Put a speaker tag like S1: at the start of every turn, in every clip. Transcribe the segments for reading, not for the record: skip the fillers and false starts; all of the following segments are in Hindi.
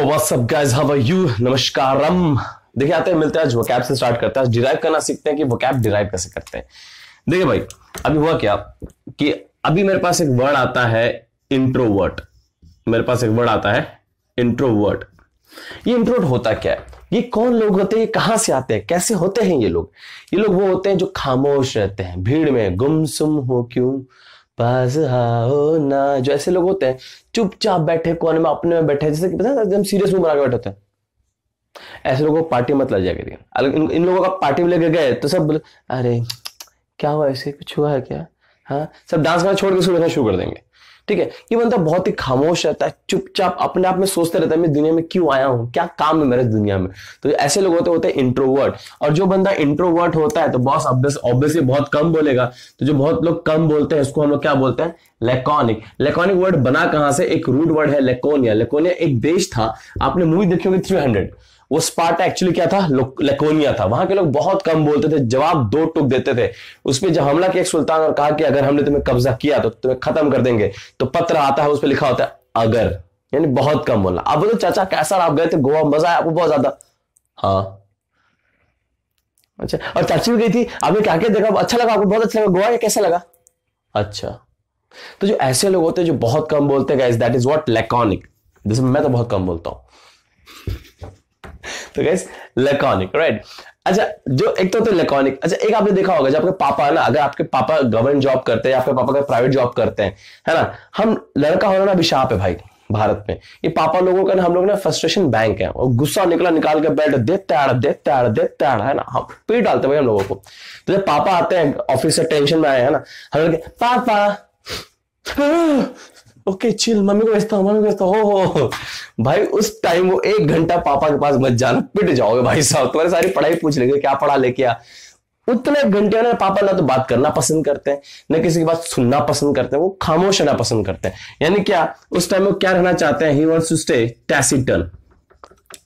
S1: What's up guys, how are you? नमस्कारम। देखिए आते हैं, मिलते हैं, आज वोकैब से स्टार्ट करते हैं। डिराइव करना सीखते हैं कि वोकैब डिराइव कैसे करते हैं। देखिए भाई, अभी हुआ क्या कि अभी मेरे पास एक वर्ड आता है इंट्रोवर्ट। मेरे पास एक वर्ड आता है इंट्रोवर्ट। ये इंट्रोवर्ट होता क्या है? ये कौन लोग होते हैं? ये कहां से आते हैं? कैसे होते हैं ये लोग? ये लोग वो होते हैं जो खामोश रहते हैं, भीड़ में गुमसुम हो क्यों, पास आओ ना। जो ऐसे लोग होते हैं चुपचाप बैठे कोने में, अपने में बैठे, जैसे कि पता है एकदम सीरियस मुंह बना के बैठे होते हैं। ऐसे लोगों को पार्टी मत ले जाएगा। अगर इन लोगों का पार्टी में लेके गए तो सब बोले अरे क्या हुआ, ऐसे कुछ हुआ है क्या? हाँ, सब डांस करना छोड़ के सुनना शुरू कर देंगे। ठीक है, ये बंदा बहुत ही खामोश रहता है, चुपचाप अपने आप में सोचते रहता है मैं दुनिया में क्यों आया हूं, क्या काम है मेरे दुनिया में। तो ऐसे लोग होते हैं इंट्रोवर्ट। और जो बंदा इंट्रोवर्ट होता है तो बॉस ऑब्वियसली बहुत कम बोलेगा। तो जो बहुत लोग कम बोलते हैं उसको हम लोग क्या बोलते हैं? लैकोनिक। लैकोनिक वर्ड बना कहां से? एक रूट वर्ड है लैकोनिया। लैकोनिया एक देश था, आपने मूवी देखी होगी 300। वो स्पार्टा एक्चुअली क्या था? लैकोनिया था। वहां के लोग बहुत कम बोलते थे, जवाब दो टूक देते थे। उसमें जब हमला किया एक सुल्तान और कहा कि अगर हमने तुम्हें कब्जा किया तो तुम्हें खत्म कर देंगे, तो पत्र आता है उस पर लिखा होता है अगर, यानी बहुत कम बोलना। अब बोलो चाचा कैसा आप गए थे गोवा, मजा आया आपको बहुत ज्यादा? हाँ अच्छा। और चाची भी गई थी, आपने क्या क्या देखा, अच्छा लगा आपको? बहुत अच्छा लगा। गोवा कैसा लगा? अच्छा। तो जो ऐसे लोग होते हैं जो बहुत कम बोलते हैं guys, that is what laconic. जैसे मैं तो बहुत कम बोलता हूं तो गाइस लैकोनिक, राइट। अच्छा, जो एक तो होते लैकोनिक। अच्छा, एक आपने देखा होगा, जब आपके पापा है ना, अगर आपके पापा गवर्नमेंट जॉब करते हैं या आपके पापा का प्राइवेट जॉब करते हैं, है ना, हम लड़का होना ना अभिशाप है भाई भारत में। ये पापा लोगों का ना, हम लोग ना फ्रस्ट्रेशन बैंक है, और गुस्सा निकाल के बैठ देते है ना, हम पीट डालते भाई हम लोगों को। तो जब पापा आते हैं ऑफिस से टेंशन में आए हैं ना, हम लोग पापा ओके चिल, मम्मी को भेजता हो भाई। उस टाइम वो 1 घंटा पापा के पास मत जाना, पिट जाओगे भाई साहब। तुम्हारी सारी पढ़ाई पूछ लेंगे, क्या पढ़ा लेके आ। उतने घंटे ना पापा ना तो बात करना पसंद करते हैं, न किसी की बात सुनना पसंद करते हैं, वो खामोश रहना पसंद करते हैं। यानी क्या उस टाइम वो क्या रहना चाहते हैं? He wants to stay taciturn.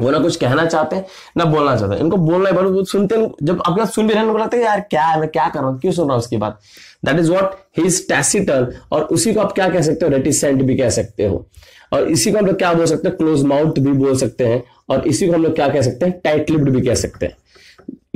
S1: वो ना कुछ कहना चाहते हैं ना बोलना चाहते हैं। इनको बोलना है, वो सुनते हैं, जब अपना सुन भी रहे हैं बोलते हैं यार क्या है, मैं क्या कर रहा हूं, क्यों सुन रहा हूं उसकी बात। That is what he is taciturn. और उसी को आप क्या कह सकते हो? रेटिसेंट भी कह सकते हो। और इसी को हम लोग क्या बोल सकते हैं? क्लोज माउथ भी बोल सकते हैं। और इसी को हम लोग क्या कह सकते हैं? टाइट लिप्ड भी कह सकते हैं।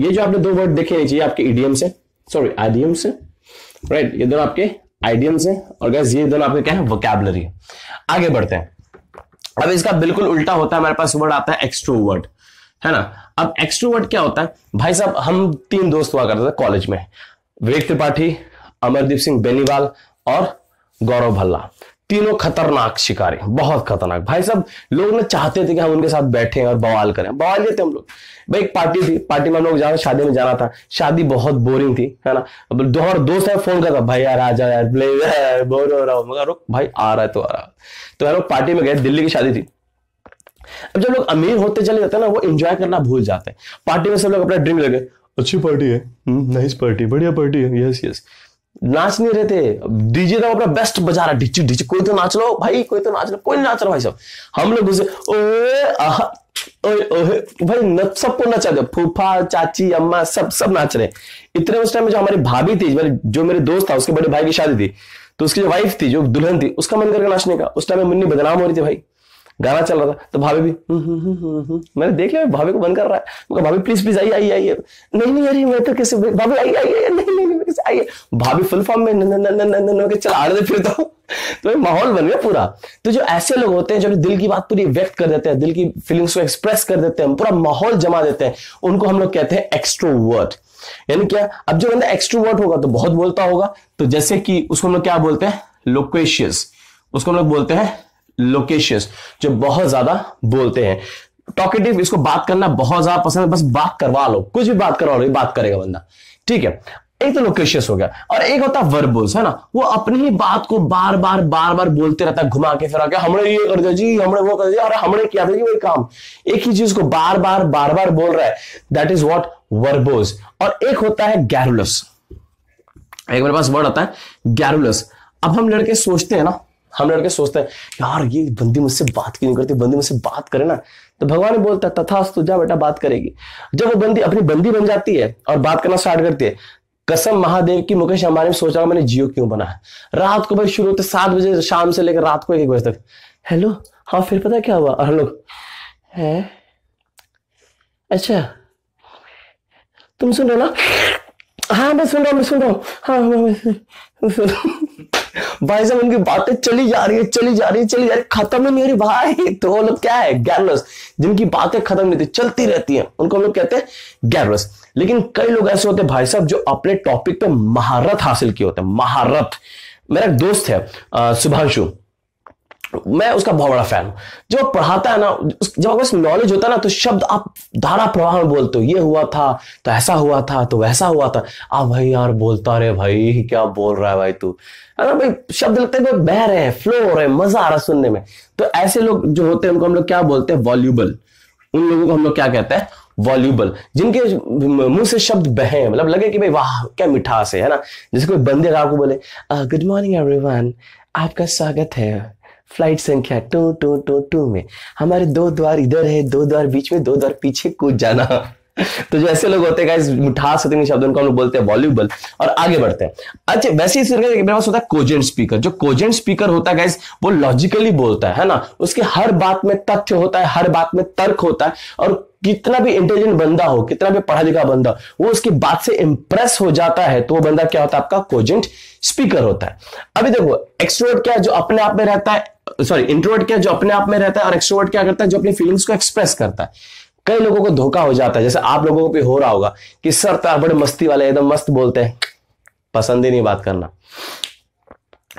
S1: ये जो आपने 2 वर्ड देखे नहीं चाहिए आपके इडियम से, सॉरी आइडियम से, राइट। ये दोनों आपके आइडियम से, और गाइस ये दोनों आपके क्या है? वोकैबुलरी। आगे बढ़ते हैं। अब इसका बिल्कुल उल्टा होता है, हमारे पास वर्ड आता है एक्सट्रोवर्ट, है ना। अब एक्सट्रोवर्ट क्या होता है भाई साहब? हम 3 दोस्त हुआ करते थे कॉलेज में, विवेक त्रिपाठी, अमरदीप सिंह बेनीवाल और गौरव भल्ला। तीनों खतरनाक शिकारी, बहुत खतरनाक भाई साहब। लोग ना चाहते थे कि हम उनके साथ बैठे और बवाल करें, बवाल लेते हम लोग भाई। एक पार्टी थी, पार्टी में हम लोग शादी में जाना था। शादी बहुत बोरिंग थी, है ना। और दोस्त है फोन करता, भाई यार आ जा यार, बोर हो रहा हूं। मगर रुक भाई, आ रहा है तो आ रहा है। तो हम लोग पार्टी में गए, दिल्ली की शादी थी। अब जब लोग अमीर होते चले जाते हैं ना, वो एंजॉय करना भूल जाते हैं। पार्टी में सब लोग अपना ड्रिंक लगे, अच्छी पार्टी है, नाइस पार्टी, बढ़िया पार्टी है, यस यस। नाच नहीं रहे थे, डीजे तो अपना बेस्ट बजा रहा, डीजे डीजे, कोई तो नाच लो भाई, कोई तो नाच लो, कोई नाच रहा भाई साहब। हम लोग उसे भाई सबको नचा दे, फूफा चाची अम्मा सब नाच रहे। इतने उस टाइम में जो हमारी भाभी थी, जो मेरे दोस्त था, उसके बड़े भाई की शादी थी, तो उसकी जो वाइफ थी, जो दुल्हन थी, उसका मन करके नाचने का। उस टाइम में मुन्नी बदनाम हो रही थी भाई, गाना चल रहा था, तो भाभी भी मैंने देख लिया भाभी को मन कर रहा है। भाभी प्लीज प्लीज आइए। नहीं अरे मैं तो कैसे, भाभी आइए, नहीं कैसे आइए। भाभी फुल फॉर्म में चल आ रहे फिर तो माहौल बन गया पूरा। तो जो ऐसे लोग होते हैं जो दिल की बात पूरी व्यक्त कर देते हैं, दिल की फीलिंग्स को एक्सप्रेस कर देते हैं, पूरा माहौल जमा देते हैं, उनको हम लोग कहते हैं एक्सट्रोवर्ट। यानी क्या, अब जो बंदा एक्सट्रोवर्ट होगा तो बहुत बोलता होगा, तो जैसे कि उसको हम लोग क्या बोलते हैं? लोकेशियस। उसको हम लोग बोलते हैं लोकेशियस, जो बहुत ज्यादा बोलते हैं। टॉकेटिव, इसको बात करना बहुत ज्यादा पसंद है, बस बात करवा लो, कुछ भी बात करवा लो, बात करेगा बंदा। ठीक है, एक तो लोकेशियस हो गया। और एक होता है वर्बोस, है ना। वो अपनी ही बात को बार बार बोलते रहता है, घुमा के फिरा के, हमने ये कर दिया जी, हमने वो कर दिया, अरे हमने किया था जी वही काम। एक ही चीज को बार बार बोल रहा है, दैट इज व्हाट वर्बोस। और एक होता है गैरुलस। एक मेरे पास वर्ड आता है गैरुलस। अब हम लड़के सोचते हैं यार ये बंदी मुझसे बात क्यों नहीं करती, बंदी मुझसे बात करे ना। तो भगवान ने बोलता है तथास्तु, जा बेटा बात करेगी। जब वो बंदी अपनी बंदी बन जाती है और बात करना स्टार्ट करती है, कसम महादेव की, मुकेश अंबानी सोच रहा मैंने जियो क्यों बना है। रात को भाई शुरू होते 7 बजे शाम से लेकर रात को 1 बजे तक, हेलो हाँ फिर पता क्या हुआ, और हम लोग है अच्छा तुम सुन रहे हो ना? हाँ मैं सुन रहा हूँ हाँ मैं सुन भाई साहब उनकी बातें चली जा रही है खत्म ही नहीं हो रही भाई। तो वो लोग क्या है, गैरलस, जिनकी बातें खत्म नहीं होती, चलती रहती हैं, उनको हम लोग कहते हैं गैरलस। लेकिन कई लोग ऐसे होते हैं भाई साहब जो अपने टॉपिक पे महारत हासिल किए होते हैं, महारत। मेरा एक दोस्त है शुभांशु, मैं उसका बहुत बड़ा फैन हूं। जब वो पढ़ाता है ना, जब आपको नॉलेज होता है ना, तो शब्द आप धारा प्रवाह में बोलते हो, ये हुआ था तो ऐसा हुआ था तो वैसा हुआ था। भाई यार बोलता रहे भाई, क्या बोल रहा है भाई तू, है ना भाई। शब्द लगते हैं बह रहे हैं, फ्लो हो रहे हैं, मजा आ रहा है सुनने में। तो ऐसे लोग जो होते हैं उनको हम लोग क्या बोलते हैं, वॉल्यूबल। उन लोगों को हम लोग क्या कहते हैं, वॉल्यूबल, जिनके मुंह से शब्द बहे, मतलब लगे कि भाई वाह क्या मिठास है ना। जैसे कोई बंदे आपको बोले गुड मॉर्निंग एवरीवन, आपका स्वागत है फ्लाइट संख्या 222 में, हमारे 2 द्वार इधर है, 2 द्वार बीच में, 2 द्वार पीछे, कूद जाना। तो जो ऐसे लोग होते हैं गाइस, मिठास होते हैं शब्द, उनको हम लोग बोलते हैं वॉल्यूबल। और आगे बढ़ते हैं। अच्छा वैसे ही मेरे पास होता है कोजेंट स्पीकर। जो कोजेंट स्पीकर होता है गाइस, वो लॉजिकली बोलता है ना, उसके हर बात में तथ्य होता है, हर बात में तर्क होता है। और कितना भी इंटेलिजेंट बंदा हो, कितना भी पढ़ा लिखा बंदा, वो उसकी बात से इंप्रेस हो जाता है, तो वो बंदा क्या होता है, आपका कोजेंट स्पीकर होता है। अभी देखो एक्सट्रोवर्ट क्या है, जो अपने आप में रहता है, सॉरी इंट्रोवर्ट क्या है, जो अपने आप में रहता है, और एक्सट्रोवर्ट क्या करता है, जो अपनी फीलिंग्स को एक्सप्रेस करता है। कई लोगों को धोखा हो जाता है, जैसे आप लोगों को भी हो रहा होगा कि सर तार बड़े मस्ती वाले, एकदम मस्त बोलते हैं, पसंद ही नहीं बात करना,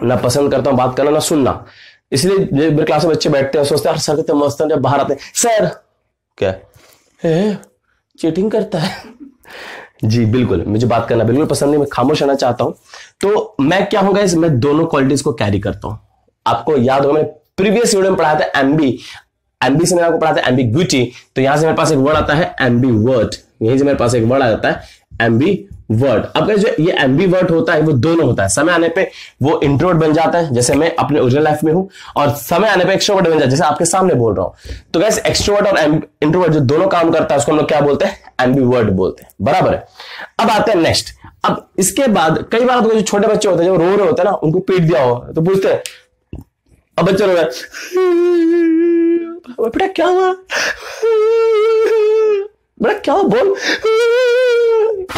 S1: ना पसंद करता हूं बात करना ना सुनना। इसलिए मेरे क्लास में बच्चे बैठते हैं, सोचते हैं सर कितने मस्त हैं, जब बाहर आते हैं सर क्या चीटिंग करता है। जी बिल्कुल, मुझे बात करना बिल्कुल पसंद नहीं, मैं खामोश रहना चाहता हूं। तो मैं क्या होगा, मैं दोनों क्वालिटीज को कैरी करता हूं। आपको याद होगा मैंने प्रीवियस वीडियो में पढ़ाया था एम्बी से मैंने आपको पढ़ा था एम्बिग्विटी। तो यहां से मेरे पास एक वर्ड आता है एम्बीवर्ट, यहीं से मेरे पास एक वर्ड आ जाता है एम्बीवर्ट। अब जो ये एम्बीवर्ट होता है वो दोनों होता है। समय आने पे वो इंट्रोवर्ट बन जाता है, जैसे मैं अपने ओरिजिनल लाइफ में हूं, और समय आने पे एक्सट्रोवर्ट बन जाता है, जैसे आपके सामने बोल रहा हूं। तो गाइस एक्सट्रोवर्ट और इंट्रोवर्ट जो दोनों काम करता है, उसको हम लोग क्या बोलते हैं, एम्बीवर्ट बोलते हैं, बराबर है। अब आते हैं नेक्स्ट। अब इसके बाद कई बार जो छोटे बच्चे होते हैं, जो रो रहे होते हैं ना, उनको पीट दिया हो तो पूछते हैं, अब बच्चे रो रहे बेटा क्या हुआ, बेटा क्या हुआ बोल।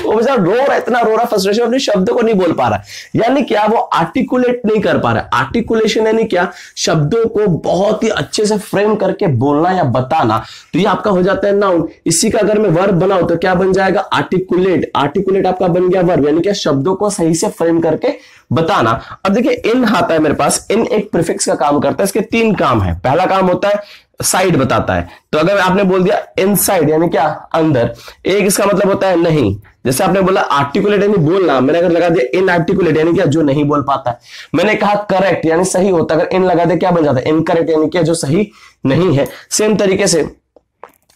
S1: वो बेचारा रो रहा है, इतना रो रहा, फ्रस्ट्रेशन, अपने शब्दों को नहीं बोल पा रहा है। यानी क्या, वो आर्टिकुलेट नहीं कर पा रहा है। आर्टिकुलेशन यानी क्या, शब्दों को बहुत ही अच्छे से फ्रेम करके बोलना या बताना। तो ये आपका हो जाता है नाउन। इसी का अगर मैं वर्ब बनाऊं तो क्या बन जाएगा, आर्टिकुलेट। आर्टिकुलेट आपका बन गया वर्ब, यानी क्या, शब्दों को सही से फ्रेम करके बताना। अब देखिए इन आता है मेरे पास, इन एक प्रीफिक्स का काम करता है। इसके 3 काम है। पहला काम होता है साइड बताता है। तो अगर आपने बोल दिया इनसाइड यानी क्या, अंदर, एक इसका मतलब होता है नहीं। जैसे आपने बोला आर्टिकुलेट यानी बोलना, मैंने अगर लगा दिया इनआर्टिकुलेट यानी क्या, जो नहीं बोल पाता है। मैंने कहा करेक्ट यानी सही होता है, अगर इन लगा दिया क्या बन जाता है, इनकरेक्ट यानी क्या, जो सही नहीं है। सेम तरीके से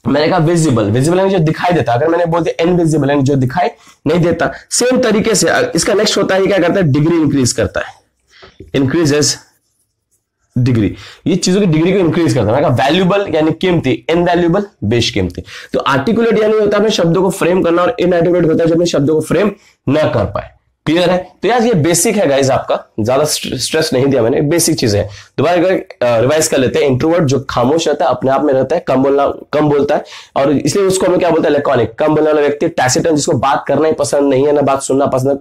S1: मैंने कहा विजिबल, विजिबल यानी जो दिखाई देता, अगर मैंने बोल दिया इनविजिबल यानी जो दिखाई नहीं देता। सेम तरीके से इसका नेक्स्ट होता है, क्या करता है, डिग्री इंक्रीज करता है, इंक्रीजेस डिग्री, ये चीजों की डिग्री को इंक्रीज करता है। वैल्यूबल यानी कीमती, इनवैल्यूबल बेशकीमती। तो आर्टिकुलेट यानी होता है अपने शब्दों को फ्रेम करना, और इनआर्टिकुलेट होता है जो अपने शब्दों को फ्रेम न कर पाए। क्लियर है? तो यार ये बेसिक है गाइस, आपका ज्यादा स्ट्रेस नहीं दिया मैंने, बेसिक चीजें है। दोबारा रिवाइज कर लेते हैं। इंट्रोवर्ट जो खामोश रहता है, अपने आप में रहता है, कम बोलता है, और इसलिए उसको हम क्या बोलते हैं, लैकोनिक, कम बोलने वाला व्यक्ति। टैसिटन जिसको बात करना ही पसंद नहीं है, ना बात सुनना पसंद,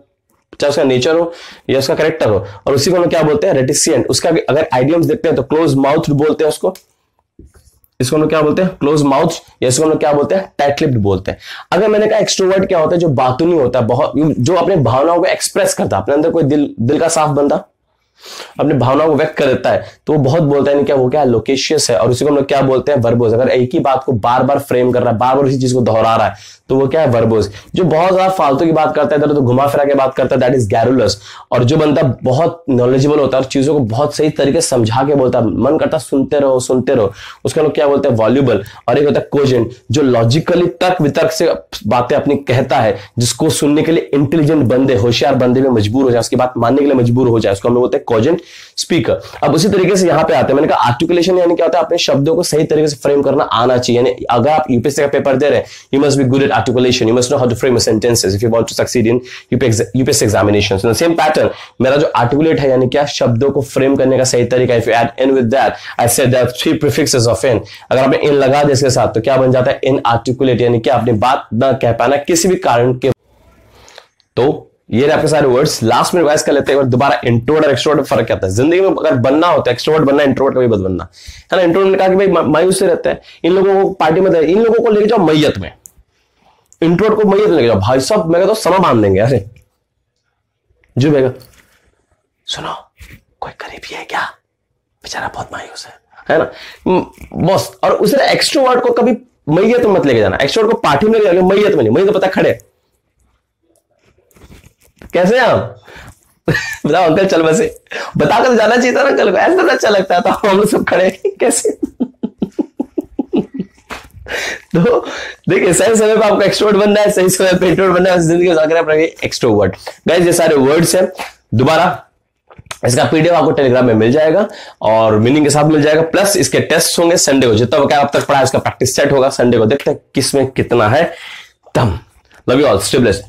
S1: चाहे उसका नेचर हो या उसका कैरेक्टर हो। और उसी को हम क्या बोलते हैं, रेटिसिएंट। उसका अगर आइडियम्स देखते हैं तो क्लोज माउथ बोलते हैं उसको, इसको हम क्या बोलते हैं, क्लोज माउथ, या इसको हम क्या बोलते हैं, टाइट लिप्ड बोलते हैं। अगर मैंने कहा एक्सट्रोवर्ट क्या होता है, जो बातूनी होता है, बहुत, जो अपने भावनाओं को एक्सप्रेस करता है, अपने अंदर कोई दिल का साफ बंदा अपने भावनाओं को व्यक्त कर देता है, तो वो बहुत बोलता है, नहीं क्या, वो क्या लोकेशियस है। और उसी को हम लोग क्या बोलते हैं, वर्बोज। अगर एक ही बात को बार बार फ्रेम कर रहा है, बार बार उसी चीज को दोहरा रहा है, तो वो क्या है, वर्बोज। जो बहुत ज्यादा फालतू की बात करता है, इधर तो घुमा फिरा के बात करता है, दैट इज गैरुलस। और जो बंदा बहुत नॉलेजेबल होता है और चीजों को बहुत सही तरीके से समझा के बोलता है, मन करता सुनते रहो, उसका लोग क्या बोलते हैं, वॉल्यूबल। और एक होता है कोजेंट, जो लॉजिकली तर्क वितर्क से बातें अपनी कहता है, जिसको सुनने के लिए इंटेलिजेंट बंदे, होशियार बंदे में मजबूर हो जाए, उसकी बात मानने के लिए मजबूर हो जाए, उसको हम लोग बोलते हैं कॉजेंट स्पीकर। अब उसी तरीके से यहां पे आते हैं, मैंने कहा आर्टिकुलेशन यानी क्या होता है, अपने शब्दों को सही तरीके से फ्रेम करना आना चाहिए। यानी अगर आप यूपीएससी का पेपर दे रहे हैं, you must be good at articulation, you must know how to frame a sentences if you want to succeed in UPSC examinations. In the same pattern मेरा जो आर्टिकुलेट है यानी क्या, शब्दों को फ्रेम करने का सही तरीका, if you add in with that, I said that 3 prefixes of in, अगर आपने इन लगा दिया इसके साथ तो क्या बन जाता है, इन आर्टिकुलेट, यानी क्या अपनी बात ना कह पाना किसी भी कारण के। तो ये रहे आपके सारे वर्ड्स। लास्ट में रिवाइज कर लेते हैं दोबारा, इंट्रोवर्ट और एक्सट्रोवर्ट में फर्क क्या होता है। जिंदगी में अगर बनना होता है, एक्सट्रोवर्ट बनना, इंट्रोवर्ट कभी मत बनना, है ना। इंट्रोवर्ट ने कहा कि भाई मायूस से रहता है, इन लोगों को पार्टी में, इन लोगों को लेके जाओ मैयत में, इंट्रोवर्ट को मैयत में लेके जाओ, भाई साहब मैं कहता हूं समा बांध देंगे। अरे जो बेगा सुनो, कोई करीबी है क्या, बेचारा बहुत मायूस है ना बॉस। और उसे एक्सट्रोवर्ट को कभी मैयत में मत लेके जाना, एक्सट्रोवर्ट को पार्टी में लेके जाओ, मैयत में नहीं, मैयत तो पता खड़े कैसे आप बताओ अंकल, चल बसे बताकर जाना चाहिए था ना अंकल को, ऐसा तो अच्छा लगता था, हम लोग सब खड़े कैसे तो देखिए सही समय पे आपको एक्सट्रोवर्ट बनना है, सही समय पे इंट्रोवर्ट बनना है, जिंदगी में एक्सट्रोवर्ट। गाइस ये सारे वर्ड्स हैं, दोबारा इसका पीडीएफ आपको टेलीग्राम में मिल जाएगा और मीनिंग के साथ मिल जाएगा, प्लस इसके टेस्ट होंगे संडे को, जितना क्या अब तक पढ़ा इसका प्रैक्टिस सेट होगा, संडे को देखते हैं किसमें कितना है दम। Love you all, stay blessed.